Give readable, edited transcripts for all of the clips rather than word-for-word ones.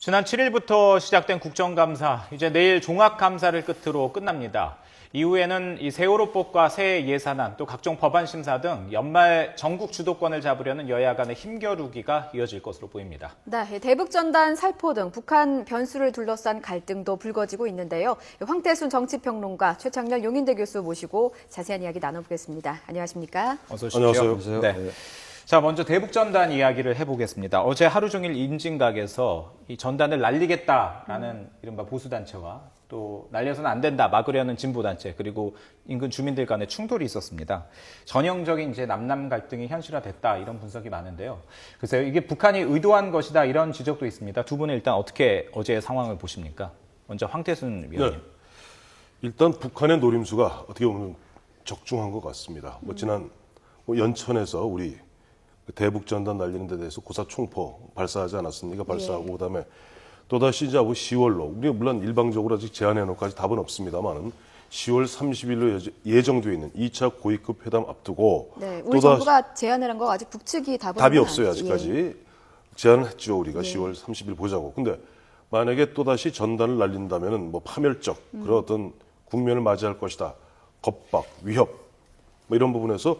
지난 7일부터 시작된 국정감사, 이제 내일 종합감사를 끝으로 끝납니다. 이후에는 이 세월호법과 새해 예산안, 또 각종 법안 심사 등 연말 전국 주도권을 잡으려는 여야 간의 힘겨루기가 이어질 것으로 보입니다. 네, 대북전단 살포 등 북한 변수를 둘러싼 갈등도 불거지고 있는데요. 황태순 정치평론가, 최창렬 용인대 교수 모시고 자세한 이야기 나눠보겠습니다. 안녕하십니까? 어서 오십시오. 안녕하세요. 네. 자, 먼저 대북전단 이야기를 해보겠습니다. 어제 하루 종일 인증각에서 이 전단을 날리겠다라는 이른바 보수단체와 또 날려서는 안 된다, 막으려는 진보단체, 그리고 인근 주민들 간의 충돌이 있었습니다. 전형적인 이제 남남 갈등이 현실화됐다, 이런 분석이 많은데요. 글쎄요, 이게 북한이 의도한 것이다, 이런 지적도 있습니다. 두 분은 일단 어떻게 어제의 상황을 보십니까? 먼저 황태순 위원님. 네. 일단 북한의 노림수가 어떻게 보면 적중한 것 같습니다. 지난 연천에서 우리 대북전단 날리는 데 대해서 고사총포 발사하지 않았습니까? 발사하고 그다음에 또다시 이제 10월로 우리가 물론 일방적으로 아직 제안해놓고 아직 답은 없습니다만은 10월 30일로 예정되어 있는 2차 고위급 회담 앞두고 네, 우리 정부가 제안을 한 거 아직 북측이 답이 없어요. 아직까지. 제안을 했죠. 우리가 10월 30일 보자고. 근데 만약에 또다시 전단을 날린다면은 뭐 파멸적 그런 어떤 국면을 맞이할 것이다. 겁박, 위협 뭐 이런 부분에서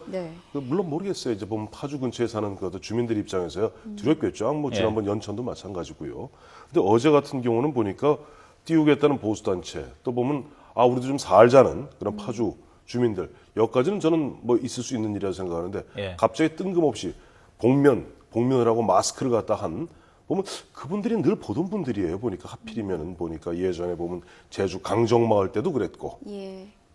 물론 모르겠어요. 이제 보면 파주 근처에 사는 그 주민들 입장에서야 두렵겠죠. 뭐 지난번 연천도 마찬가지고요. 근데 어제 같은 경우는 보니까 띄우겠다는 보수단체 또 보면 우리도 좀 살자는 그런 파주 주민들 여기까지는 저는 뭐 있을 수 있는 일이라고 생각하는데 갑자기 뜬금없이 복면을 하고 마스크를 갖다 한 보면 그분들이 늘 보던 분들이에요. 보니까 하필이면은 보니까 예전에 보면 제주 강정마을 때도 그랬고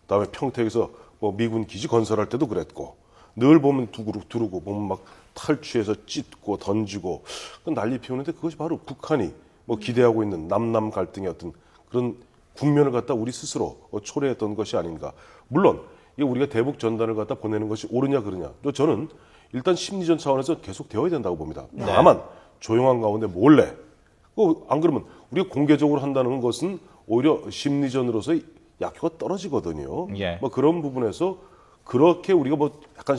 그다음에 평택에서 뭐 미군 기지 건설할 때도 그랬고 늘 보면 두르고 보면 막 탈취해서 찢고 던지고 난리 피우는데 그것이 바로 북한이 뭐 기대하고 있는 남남 갈등의 어떤 그런 국면을 갖다 우리 스스로 초래했던 것이 아닌가. 물론 이게 우리가 대북 전단을 갖다 보내는 것이 옳으냐 그러냐. 저는 일단 심리전 차원에서 계속 되어야 된다고 봅니다. 다만 조용한 가운데 몰래. 안 그러면 우리가 공개적으로 한다는 것은 오히려 심리전으로서의 약효가 떨어지거든요. 뭐 그런 부분에서 그렇게 우리가 뭐 약간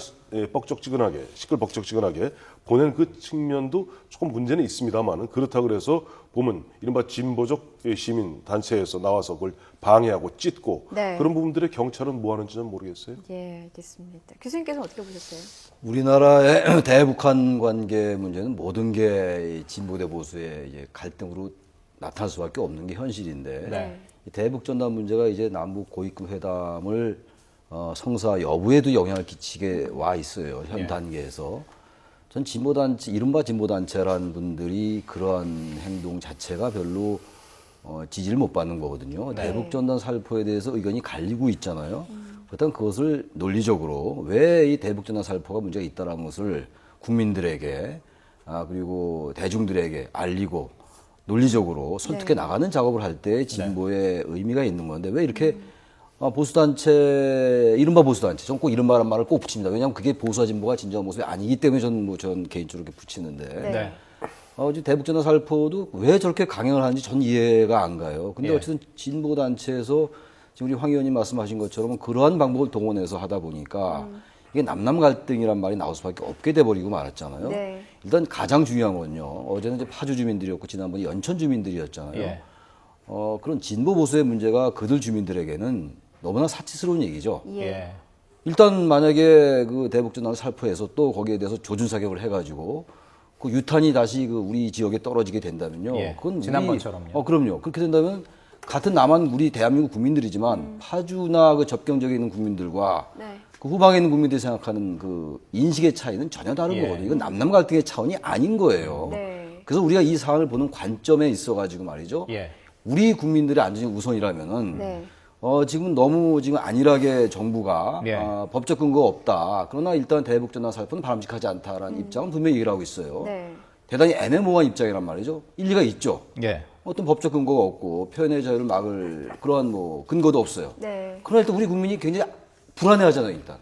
뻑적지근하게 시끌벅적지근하게 보낸 그 측면도 조금 문제는 있습니다만 그렇다 그래서 보면 이른바 진보적 시민 단체에서 나와서 그걸 방해하고 찢고 그런 부분들의 경찰은 뭐 하는지는 모르겠어요. 예, 알겠습니다. 교수님께서는 어떻게 보셨어요? 우리나라의 대북한 관계 문제는 모든 게 진보 대 보수의 이제 갈등으로 나타날 수밖에 없는 게 현실인데 이 대북전단 문제가 이제 남북 고위급 회담을 성사 여부에도 영향을 끼치게 와 있어요. 현 단계에서. 전 진보단체, 이른바 진보단체라는 분들이 그러한 행동 자체가 별로 지지를 못 받는 거거든요. 대북전단 살포에 대해서 의견이 갈리고 있잖아요. 그렇다면 그것을 논리적으로 왜 이 대북전단 살포가 문제가 있다는 것을 국민들에게 그리고 대중들에게 알리고 논리적으로 설득해 나가는 작업을 할 때 진보의 의미가 있는 건데 왜 이렇게 보수단체, 이른바 보수단체, 저는 꼭 이른바란 말을 꼭 붙입니다. 왜냐하면 그게 보수와 진보가 진정한 모습이 아니기 때문에 전 개인적으로 이렇게 붙이는데. 지금 대북전단 살포도 왜 저렇게 강행을 하는지 전 이해가 안 가요. 근데 어쨌든 진보단체에서 지금 우리 황 의원님 말씀하신 것처럼 그러한 방법을 동원해서 하다 보니까 이게 남남 갈등이란 말이 나올 수밖에 없게 돼버리고 말았잖아요. 일단 가장 중요한 건요. 어제는 이제 파주 주민들이었고 지난번에 연천 주민들이었잖아요. 그런 진보 보수의 문제가 그들 주민들에게는 너무나 사치스러운 얘기죠. 일단 만약에 그 대북전단을 살포해서 또 거기에 대해서 조준 사격을 해가지고 그 유탄이 다시 그 우리 지역에 떨어지게 된다면요. 그건 지난번처럼요. 그럼요. 그렇게 된다면 같은 남한 우리 대한민국 국민들이지만 파주나 그 접경 지역에 있는 국민들과 그 후방에 있는 국민들이 생각하는 그 인식의 차이는 전혀 다른 거거든요. 이건 남남 갈등의 차원이 아닌 거예요. 그래서 우리가 이 사안을 보는 관점에 있어가지고 말이죠. 우리 국민들의 안전이 우선이라면은 지금 너무 지금 안일하게 정부가 법적 근거가 없다. 그러나 일단 대북전단 살포는 바람직하지 않다라는 입장은 분명히 얘기를 하고 있어요. 대단히 애매모호한 입장이란 말이죠. 일리가 있죠. 어떤 법적 근거가 없고 표현의 자유를 막을 그러한 뭐 근거도 없어요. 그러나 일단 우리 국민이 굉장히 불안해하잖아요, 일단.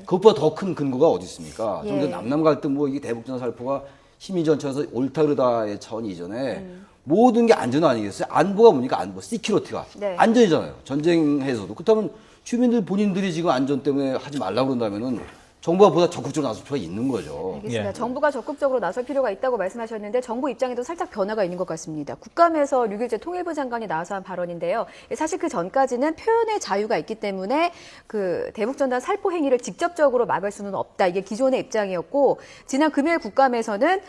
그것보다 더 큰 근거가 어디 있습니까? 좀 남남 갈등 뭐 이게 대북전단 살포가 심리전천에서 옳다 그르다의 차원 이전에 모든 게 안전 아니겠어요? 안보가 뭡니까? 안보, 시큐리티가. 안전이잖아요. 전쟁에서도. 그렇다면 주민들 본인들이 지금 안전 때문에 하지 말라고 그런다면은 정부가 보다 적극적으로 나설 필요가 있는 거죠. 알겠습니다. 예. 정부가 적극적으로 나설 필요가 있다고 말씀하셨는데 정부 입장에도 살짝 변화가 있는 것 같습니다. 국감에서 류길재 통일부 장관이 나와서 한 발언인데요. 사실 그 전까지는 표현의 자유가 있기 때문에 그 대북전단 살포 행위를 직접적으로 막을 수는 없다. 이게 기존의 입장이었고 지난 금요일 국감에서는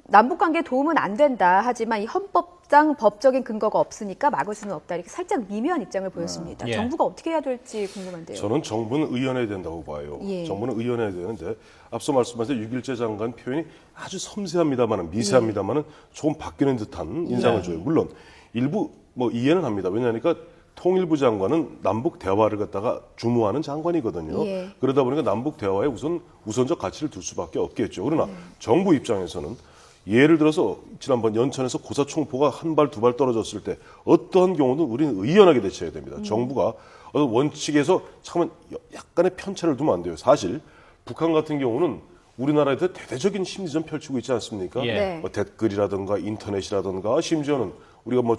남북 관계에 도움은 안 된다. 하지만 이 헌법상 법적인 근거가 없으니까 막을 수는 없다. 이렇게 살짝 미묘한 입장을 보였습니다. 예. 정부가 어떻게 해야 될지 궁금한데요. 저는 정부는 의연해야 된다고 봐요. 예. 정부는 의연해야 되는데 앞서 말씀하신 유길재 장관 표현이 아주 섬세합니다만은 미세합니다만은 조금 바뀌는 듯한 인상을 줘요. 물론 일부 뭐 이해는 합니다. 왜냐하니까 통일부 장관은 남북 대화를 갖다가 주무하는 장관이거든요. 예. 그러다 보니까 남북 대화에 우선적 가치를 둘 수밖에 없겠죠. 그러나 정부 입장에서는 예를 들어서 지난번 연천에서 고사총포가 한 발, 두 발 떨어졌을 때 어떠한 경우든 우리는 의연하게 대처해야 됩니다. 정부가 어떤 원칙에서 잠깐만 약간의 편차를 두면 안 돼요. 사실 북한 같은 경우는 우리나라에 대해 대대적인 심리전 펼치고 있지 않습니까? 예. 네. 뭐 댓글이라든가 인터넷이라든가 심지어는 우리가 뭐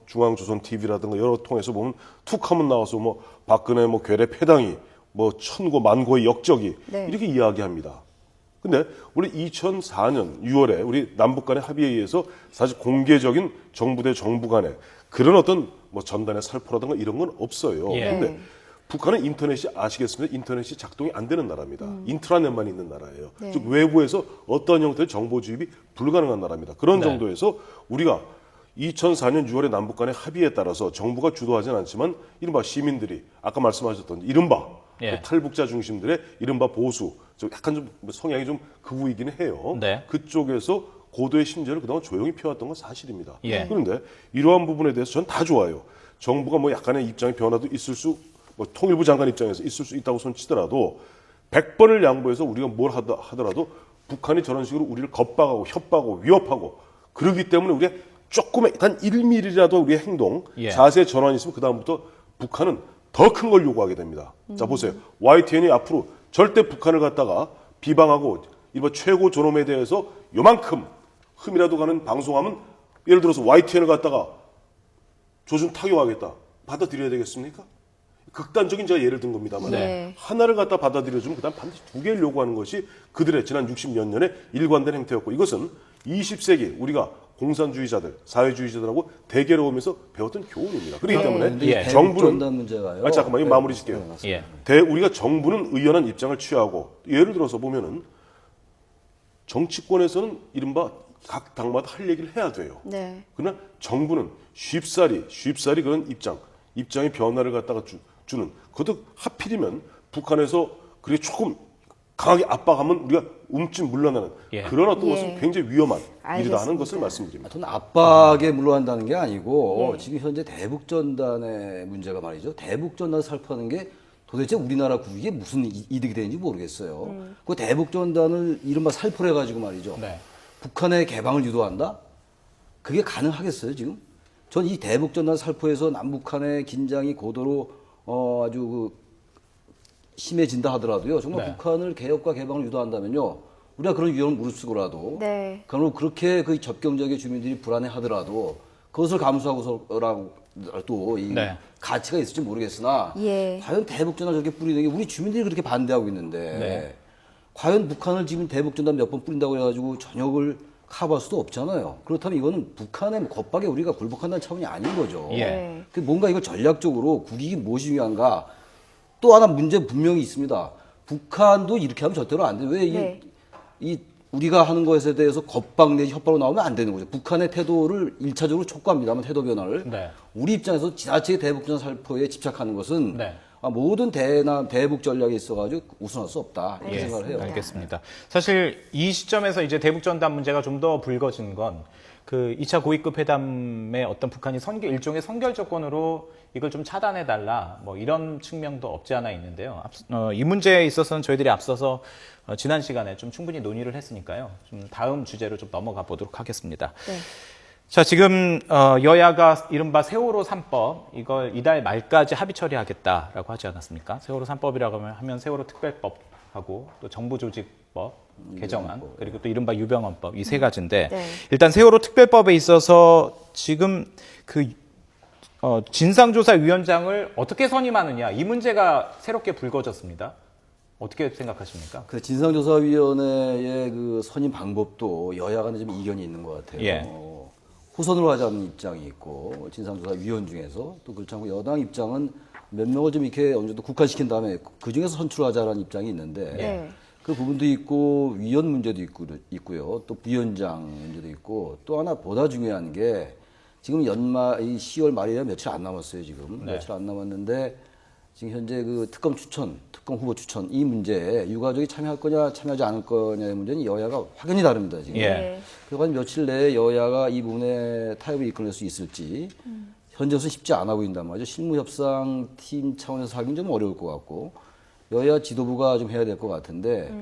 중앙조선 TV라든가 여러 통해서 보면 툭 하면 나와서 뭐 박근혜 뭐 괴뢰 패당이 뭐 천고 만고의 역적이 네. 이렇게 이야기합니다. 근데 우리 2004년 6월에 우리 남북 간의 합의에 의해서 사실 공개적인 정부 대 정부 간에 그런 어떤 뭐 전단의 살포라든가 이런 건 없어요. 예. 근데 네. 북한은 인터넷이 아시겠습니까? 인터넷이 작동이 안 되는 나라입니다. 인트라넷만 있는 나라예요. 네. 즉 외부에서 어떤 형태의 정보 주입이 불가능한 나라입니다. 그런 네. 정도에서 우리가 2004년 6월에 남북 간의 합의에 따라서 정부가 주도하지는 않지만 이른바 시민들이 아까 말씀하셨던 이른바 예. 그 탈북자 중심들의 이른바 보수, 약간 좀 성향이 좀 극우이기는 해요. 네. 그쪽에서 고도의 심재를 그동안 조용히 펴왔던 건 사실입니다. 예. 그런데 이러한 부분에 대해서 전 다 좋아요. 정부가 뭐 약간의 입장의 변화도 있을 수, 뭐 통일부 장관 입장에서 있을 수 있다고 손치더라도 100번을 양보해서 우리가 뭘 하더라도 북한이 저런 식으로 우리를 겁박하고 협박하고 위협하고 그러기 때문에 우리가 조금의 단 1mm라도 우리의 행동, 예. 자세의 전환이 있으면 그다음부터 북한은 더 큰 걸 요구하게 됩니다. 자 보세요. YTN이 앞으로 절대 북한을 갖다가 비방하고 이번 최고 존엄에 대해서 요만큼 흠이라도 가는 방송하면 예를 들어서 YTN을 갖다가 조준 타격하겠다. 받아들여야 되겠습니까? 극단적인 제가 예를 든 겁니다만 네. 하나를 갖다 받아들여주면 그다음 반드시 두 개를 요구하는 것이 그들의 지난 60몇 년의 일관된 행태였고 이것은 20세기 우리가 공산주의자들, 사회주의자들하고 대결을 오면서 배웠던 교훈입니다. 그렇기 때문에 예. 정부는 대북전단 문제가요. 잠깐만 이거 네. 마무리 짓게요. 예. 우리가 정부는 의연한 입장을 취하고 예를 들어서 보면은 정치권에서는 이른바 각 당마다 할 얘기를 해야 돼요. 네. 그러나 정부는 쉽사리 그런 입장의 변화를 갖다가 주는 그것도 하필이면 북한에서 그게 조금 강하게 압박하면 우리가 움찔 물러나는 예. 그런 어떤 예. 것은 굉장히 위험한 일이다 하는 알겠습니다. 것을 말씀드립니다. 저는 압박에 물러난다는 게 아니고 예. 지금 현재 대북전단의 문제가 말이죠. 대북전단을 살포하는 게 도대체 우리나라 국익에 무슨 이득이 되는지 모르겠어요. 그 대북전단을 이른바 살포를 해가지고 말이죠. 네. 북한의 개방을 유도한다? 그게 가능하겠어요, 지금? 전 이 대북전단 살포에서 남북한의 긴장이 고도로 아주 심해진다 하더라도요. 정말 네. 북한을 개혁과 개방을 유도한다면요. 우리가 그런 위험을 무릅쓰고라도 네. 그렇게 그 접경 지역의 주민들이 불안해하더라도 그것을 감수하고서라도 이 네. 가치가 있을지 모르겠으나 예. 과연 대북전단 저렇게 뿌리는 게 우리 주민들이 그렇게 반대하고 있는데 네. 과연 북한을 지금 대북전단 몇 번 뿌린다고 해가지고 전역을 커버할 수도 없잖아요. 그렇다면 이거는 북한의 겁박에 우리가 굴복한다는 차원이 아닌 거죠. 예. 네. 그 뭔가 이걸 전략적으로 국익이 무엇이 중요한가 또 하나 문제 분명히 있습니다. 북한도 이렇게 하면 절대로 안 돼. 왜 네. 우리가 하는 것에 대해서 겁박 내지 협박으로 나오면 안 되는 거죠. 북한의 태도를 1차적으로 촉구합니다만 태도 변화를. 네. 우리 입장에서 지나치게 대북전 살포에 집착하는 것은 네. 모든 대북 전략에 있어가지고 우선할 수 없다. 이렇게 생각을 해요. 알겠습니다. 사실 이 시점에서 이제 대북전단 문제가 좀 더 불거진 건 그 2차 고위급 회담의 어떤 북한이 일종의 선결 조건으로 이걸 좀 차단해달라 뭐 이런 측면도 없지 않아 있는데요. 이 문제에 있어서는 저희들이 앞서서 지난 시간에 좀 충분히 논의를 했으니까요. 좀 다음 주제로 좀 넘어가 보도록 하겠습니다. 네. 자, 지금 여야가 이른바 세월호 3법 이걸 이달 말까지 합의 처리하겠다라고 하지 않았습니까? 세월호 3법이라고 하면 세월호 특별법하고 또 정부조직법 개정안 그리고 또 이른바 유병헌법 이 세 가지인데 네. 일단 세월호 특별법에 있어서 지금 그 진상조사위원장을 어떻게 선임하느냐 이 문제가 새롭게 불거졌습니다. 어떻게 생각하십니까? 그 진상조사위원회의 그 선임 방법도 여야 간에 좀 이견이 있는 것 같아요. 예. 후선으로 하자는 입장이 있고 진상조사위원 중에서 또 그렇지 않고 여당 입장은 몇 명을 좀 이렇게 어느 정도 국한시킨 다음에 그 중에서 선출하자라는 입장이 있는데 네. 그 부분도 있고 위원 문제도 있고요. 또 부위원장 문제도 있고 또 하나 보다 중요한 게 지금 연말 이 10월 말이라 며칠 안 남았어요. 지금 네. 며칠 안 남았는데 지금 현재 그 특검 후보 추천 이 문제에 유가족이 참여할 거냐 참여하지 않을 거냐의 문제는 여야가 확연히 다릅니다. 지금. 예. 그래서 며칠 내에 여야가 이 부분에 타협을 이끌어낼 수 있을지 현재로서 쉽지 않아 보인단 말이죠. 실무협상팀 차원에서 하기는 좀 어려울 것 같고 여야 지도부가 좀 해야 될 것 같은데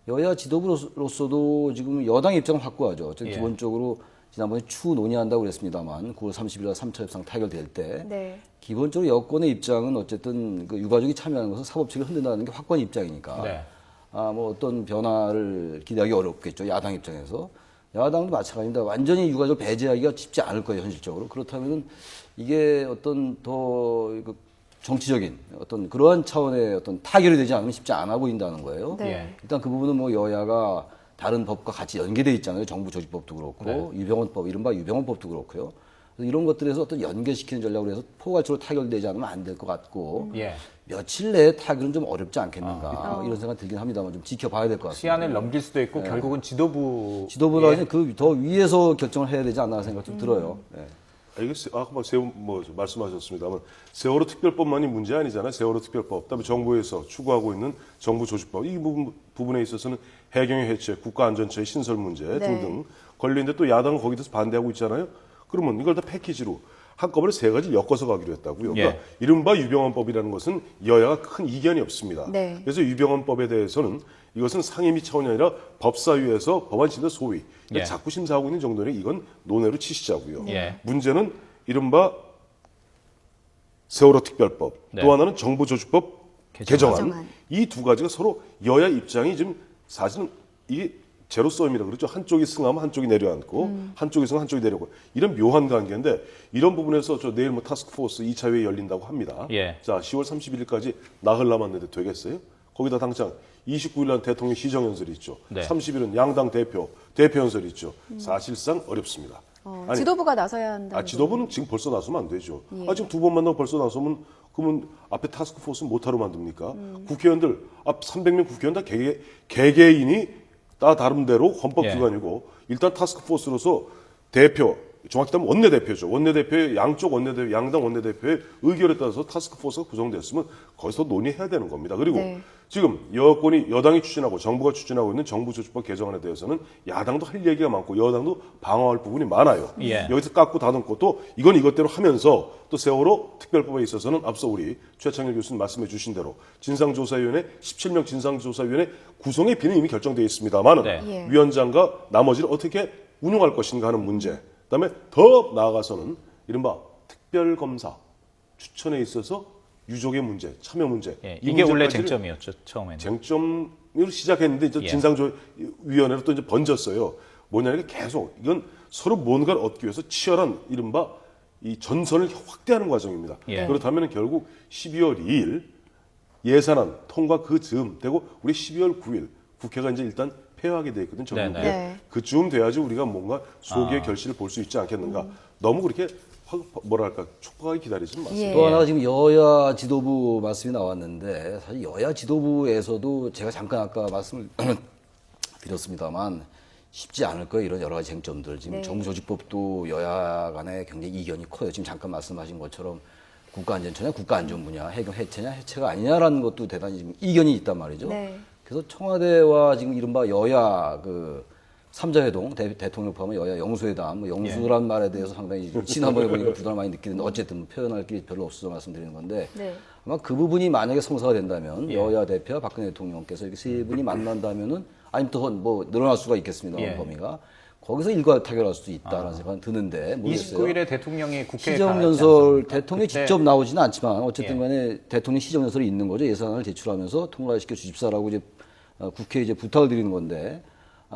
여야 지도부로서도 지금 여당 입장은 확고하죠. 예. 기본적으로 지난번에 추후 논의한다고 그랬습니다만 9월 30일 날 3차 협상 타결될 때 네. 기본적으로 여권의 입장은 어쨌든 그 유가족이 참여하는 것은 사법체계를 흔든다는 게 확고한 입장이니까 네. 뭐 어떤 변화를 기대하기 어렵겠죠. 야당 입장에서. 야당도 마찬가지입니다. 완전히 유가족 배제하기가 쉽지 않을 거예요, 현실적으로. 그렇다면은 이게 어떤 더 정치적인 어떤 그러한 차원의 어떤 타결이 되지 않으면 쉽지 않아 보인다는 거예요. 네. 예. 일단 그 부분은 뭐 여야가 다른 법과 같이 연계돼 있잖아요. 정부 조직법도 그렇고 네. 유병헌법, 이른바 유병헌법도 그렇고요. 그래서 이런 것들에서 어떤 연계시키는 전략으로 해서 포괄적으로 타결되지 않으면 안 될 것 같고 예. 며칠 내에 타결은 좀 어렵지 않겠는가 이런 생각 들긴 합니다만 좀 지켜봐야 될 것 같습니다. 시한을 넘길 수도 있고 결국은 지도부가 그 더 위에서 결정을 해야 되지 않나 생각 좀 들어요. 네. 이게 아까 말씀하셨습니다만 세월호 특별법만이 문제 아니잖아요. 세월호 특별법, 그다음에 정부에서 추구하고 있는 정부 조직법 이 부분에 있어서는 해경의 해체, 국가안전처의 신설 문제 네. 등등 걸리는데 또 야당은 거기에 대해서 반대하고 있잖아요. 그러면 이걸 다 패키지로 한꺼번에 세 가지를 엮어서 가기로 했다고요. 그러니까 예. 이른바 유병헌법이라는 것은 여야가 큰 이견이 없습니다. 네. 그래서 유병헌법에 대해서는 이것은 상임위 차원이 아니라 법사위에서 법안심사 소위 예. 자꾸 심사하고 있는 정도는 이건 논외로 치시자고요. 예. 문제는 이른바 세월호 특별법, 네. 또 하나는 정부조직법 개정안. 개정안. 이 두 가지가 서로 여야 입장이 지금 사실은 이게 제로섬이라 그러죠. 한쪽이 승하면 한쪽이 내려앉고 한쪽이 승하면 한쪽이 내려오고 이런 묘한 관계인데 이런 부분에서 저 내일 뭐 타스크포스 2차 회의 열린다고 합니다. 예. 자, 10월 31일까지 나흘 남았는데 되겠어요? 거기다 당장 29일 날 대통령 시정연설이 있죠. 네. 30일은 양당 대표 연설이 있죠. 사실상 어렵습니다. 아니, 지도부가 나서야 한다. 지도부는 지금 벌써 나서면 안 되죠. 예. 지금 두 번 만나고 벌써 나서면 그러면 앞에 타스크포스는 못하러 만듭니까? 국회의원들 앞 300명 국회의원 다 개개인이 다 다른대로 헌법기관이고 일단 타스크포스로서 대표 정확히 따면 원내대표죠. 원내대표의 양쪽 원내대표, 양당 원내대표의 의결에 따라서 타스크포스가 구성됐으면 거기서 논의해야 되는 겁니다. 그리고 네. 지금 여당이 추진하고 정부가 추진하고 있는 정부조직법 개정안에 대해서는 야당도 할 얘기가 많고 여당도 방어할 부분이 많아요. 예. 여기서 깎고 다듬고 또 이건 이것대로 하면서 또 세월호 특별법에 있어서는 앞서 우리 최창일 교수님 말씀해 주신 대로 진상조사위원회 17명 진상조사위원회 구성의 비는 이미 결정되어 있습니다만은 네. 예. 위원장과 나머지를 어떻게 운용할 것인가 하는 문제. 그다음에 더 나아가서는 이른바 특별검사 추천에 있어서 유족의 문제, 참여 문제. 예. 이 이게 원래 문제까지를 쟁점이었죠 처음에는. 쟁점으로 시작했는데 이제 예. 진상조위원회로 또 이제 번졌어요. 뭐냐면 계속 이건 서로 뭔가를 얻기 위해서 치열한 이른바 이 전선을 확대하는 과정입니다. 예. 그렇다면 결국 12월 2일 예산안 통과 그 즈음 되고 우리 12월 9일 국회가 이제 일단 폐회하게 돼 있거든 전국에. 네네. 네. 그쯤 돼야지 우리가 뭔가 소기의 결실을 볼 수 있지 않겠는가. 너무 그렇게 뭐랄까 촉박하게 기다리지는 마세요. 예. 또 하나가 지금 여야 지도부 말씀이 나왔는데 사실 여야 지도부에서도 제가 잠깐 아까 말씀을 드렸습니다만 쉽지 않을 거예요. 이런 여러 가지 쟁점들. 지금 네. 정부조직법도 여야 간에 굉장히 이견이 커요. 지금 잠깐 말씀하신 것처럼 국가안전처냐, 국가안전부냐, 해경 해체냐, 해체가 아니냐라는 것도 대단히 지금 이견이 있단 말이죠. 네. 그래서 청와대와 지금 이른바 여야 그 삼자회동 대통령 포함한 여야 영수회담, 뭐 영수란 말에 대해서 상당히 지난번에 보니까 부담을 많이 느끼는데 어쨌든 표현할 게 별로 없어서 말씀드리는 건데 네. 아마 그 부분이 만약에 성사가 된다면 예. 여야 대표와 박근혜 대통령께서 이렇게 세 분이 만난다면은 아니면 또 뭐 늘어날 수가 있겠습니다. 예. 범위가 거기서 일괄 타결할 수도 있다라는 생각은 드는데 모르겠어요. 29일에 대통령이 국회에 시정연설 가지 대통령이 않습니까? 직접 나오지는 않지만 어쨌든 예. 간에 대통령 시정연설이 있는 거죠. 예산안을 제출하면서 통과시켜 주십사라고 이제 국회에 이제 부탁을 드리는 건데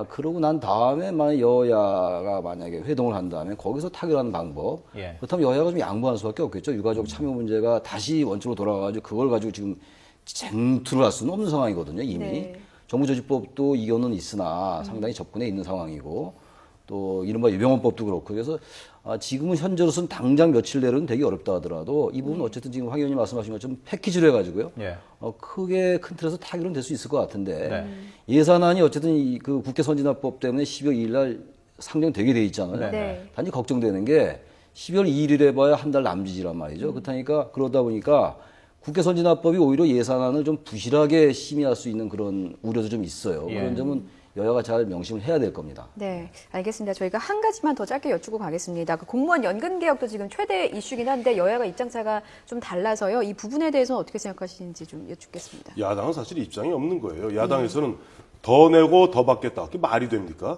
그러고 난 다음에 만약 여야가 만약에 회동을 한다면 거기서 타결하는 방법 예. 그렇다면 여야가 좀 양보할 수밖에 없겠죠. 유가족 참여 문제가 다시 원칙으로 돌아가가지고 그걸 가지고 지금 쟁투를 할 수는 없는 상황이거든요, 이미. 네. 정부조직법도 이견은 있으나 상당히 접근해 있는 상황이고 또 이른바 유병헌법도 그렇고 그래서 지금은 현재로서는 당장 며칠 내로는 되게 어렵다 하더라도 이 부분은 어쨌든 지금 황 의원님 말씀하신 것처럼 패키지로 해가지고요. 예. 크게 큰 틀에서 타결은 될 수 있을 것 같은데 네. 예산안이 어쨌든 그 국회 선진화법 때문에 12월 2일 날 상정되게 돼 있잖아요. 네. 단지 걱정되는 게 12월 2일이래 봐야 한 달 남짓이란 말이죠. 그렇다니까 그러다 보니까 국회 선진화법이 오히려 예산안을 좀 부실하게 심의할 수 있는 그런 우려도 좀 있어요. 예. 그런 점은 여야가 잘 명심을 해야 될 겁니다. 네, 알겠습니다. 저희가 한 가지만 더 짧게 여쭈고 가겠습니다. 그 공무원 연금 개혁도 지금 최대 이슈긴 한데 여야가 입장차가 좀 달라서요. 이 부분에 대해서는 어떻게 생각하시는지 좀 여쭙겠습니다. 야당은 사실 입장이 없는 거예요. 야당에서는 더 내고 더 받겠다. 그게 말이 됩니까?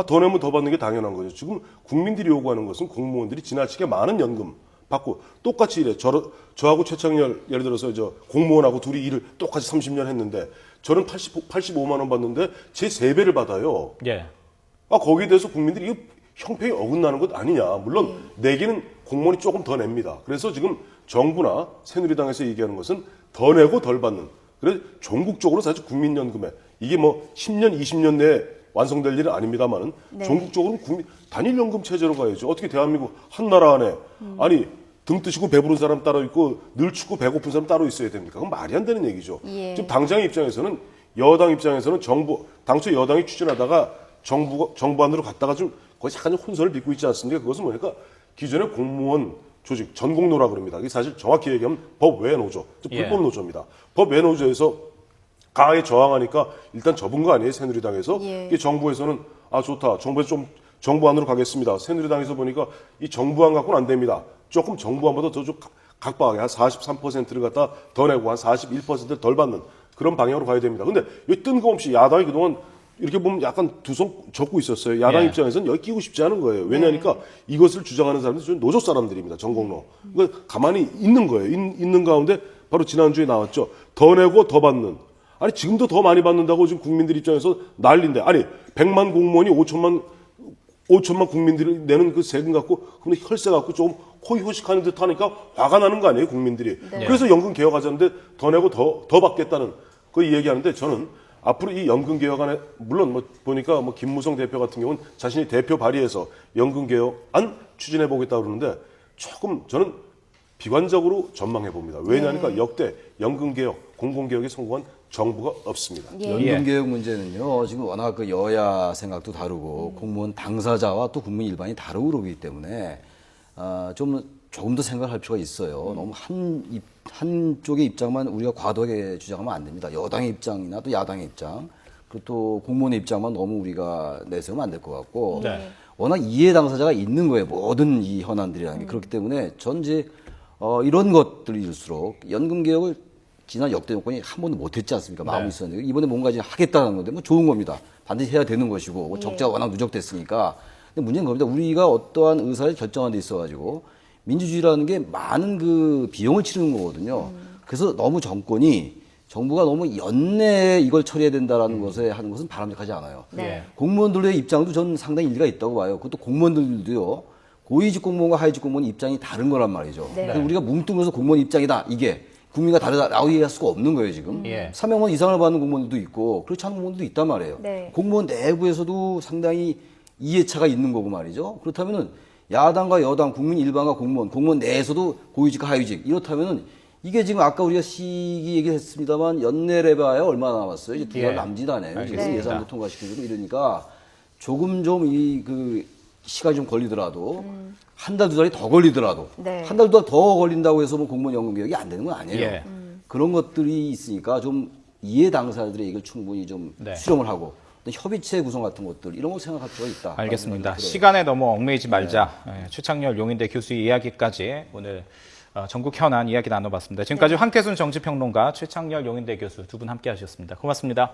더 내면 더 받는 게 당연한 거죠. 지금 국민들이 요구하는 것은 공무원들이 지나치게 많은 연금 받고 똑같이 일해. 저하고 최창렬 예를 들어서 공무원하고 둘이 일을 똑같이 30년 했는데 저는 85만 원 받는데 제 3배를 받아요. 예. 거기에 대해서 국민들이 이거 형평이 어긋나는 것 아니냐. 물론 내기는 공무원이 조금 더 냅니다. 그래서 지금 정부나 새누리당에서 얘기하는 것은 더 내고 덜 받는. 그래서 전국적으로 사실 국민연금에 이게 뭐 10년, 20년 내에 완성될 일은 아닙니다만은 네. 전국적으로 단일연금 체제로 가야죠. 어떻게 대한민국 한 나라 안에 아니 등 뜨시고 배부른 사람 따로 있고 늘 춥고 배고픈 사람 따로 있어야 됩니까? 그건 말이 안 되는 얘기죠. 예. 지금 당장 입장에서는 여당 입장에서는 당초 여당이 추진하다가 정부 안으로 갔다가 좀 거의 약간 혼선을 빚고 있지 않습니까? 그것은 뭐니까 기존의 공무원 조직 전공노라 그럽니다. 이게 사실 정확히 얘기하면 법 외 노조, 즉 예. 불법 노조입니다. 법 외 노조에서 강하게 저항하니까 일단 접은 거 아니에요, 새누리당에서. 예. 이게 정부에서는 좋다. 정부에서 좀 정부 안으로 가겠습니다. 새누리당에서 보니까 이 정부 안 갖고는 안 됩니다. 조금 정부 안보다 더 좀 각박하게 한 43%를 갖다 더 내고 한 41%를 덜 받는 그런 방향으로 가야 됩니다. 근데 여기 뜬금없이 야당이 그동안 이렇게 보면 약간 두 손 접고 있었어요. 야당 예. 입장에서는 여기 끼고 싶지 않은 거예요. 왜냐하니까 이것을 주장하는 사람들이 좀 노조 사람들입니다. 전공로. 그러니까 가만히 있는 거예요. 있는 가운데 바로 지난주에 나왔죠. 더 내고 더 받는. 아니 지금도 더 많이 받는다고 지금 국민들 입장에서 난리인데 아니 100만 공무원이 5천만 국민들이 내는 그 세금 갖고 그냥 혈세 갖고 좀 코이 호식하는 듯 하니까 화가 나는 거 아니에요 국민들이. 네. 그래서 연금 개혁하자는데 더 내고 더 받겠다는 그 얘기하는데 저는 앞으로 이 연금 개혁안에 물론 뭐 보니까 뭐 김무성 대표 같은 경우는 자신이 대표 발의해서 연금 개혁안 추진해 보겠다 그러는데 조금 저는 비관적으로 전망해 봅니다. 왜냐하니까 역대 연금 개혁, 공공 개혁에 성공한 정부가 없습니다. 예. 연금개혁 문제는요, 지금 워낙 그 여야 생각도 다르고 공무원 당사자와 또 국민 일반이 다르고 그러기 때문에 조금 더 생각할 필요가 있어요. 너무 한쪽의 입장만 우리가 과도하게 주장하면 안 됩니다. 여당의 입장이나 또 야당의 입장, 그리고 또 공무원의 입장만 너무 우리가 내세우면 안 될 것 같고 네. 워낙 이해 당사자가 있는 거예요. 모든 이 현안들이라는 게. 그렇기 때문에 전 이제 이런 것들일수록 연금개혁을 지난 역대 정권이 한 번도 못했지 않습니까? 마음이 네. 있었는데 이번에 뭔가 이제 하겠다는 건데 뭐 좋은 겁니다. 반드시 해야 되는 것이고 뭐 적자가 워낙 누적됐으니까. 근데 문제는 겁니다. 우리가 어떠한 의사를 결정한 데 있어가지고 민주주의라는 게 많은 그 비용을 치르는 거거든요. 그래서 너무 정부가 너무 연내에 이걸 처리해야 된다라는 것에 하는 것은 바람직하지 않아요. 네. 공무원들의 입장도 저는 상당히 일리가 있다고 봐요. 그것도 공무원들도요. 고위직 공무원과 하위직 공무원 입장이 다른 거란 말이죠. 네. 그래서 우리가 뭉뚱그려서 공무원 입장이다. 이게 국민과 다르다라고 얘기할 수가 없는 거예요, 지금. 예. 300만 이상을 받는 공무원들도 있고 그렇지 않은 공무원들도 있단 말이에요. 네. 공무원 내부에서도 상당히 이해차가 있는 거고 말이죠. 그렇다면은 야당과 여당, 국민 일반과 공무원 내에서도 고위직과 하위직 이렇다면은 이게 지금 아까 우리가 시기 얘기했습니다만 연내를 해봐야 얼마나 남았어요? 이제 두 달 예. 남짓 안 해요. 지금 알겠습니다. 예산도 통과시키고 이러니까 조금 좀 시간이 좀 걸리더라도 한 달, 두 달이 더 걸리더라도 네. 한 달, 두 달 더 걸린다고 해서 뭐 공무원 연금 개혁이 안 되는 건 아니에요. 예. 그런 것들이 있으니까 좀 이해 당사자들의 이걸 충분히 좀 네. 수렴을 하고 어떤 협의체 구성 같은 것들 이런 거 생각할 필요가 있다. 알겠습니다. 그래요. 시간에 너무 얽매이지 말자. 최창렬 용인대 교수의 이야기까지 오늘 전국 현안 이야기 나눠봤습니다. 지금까지 황태순 정치평론가, 최창렬 용인대 교수 두 분 함께 하셨습니다. 고맙습니다.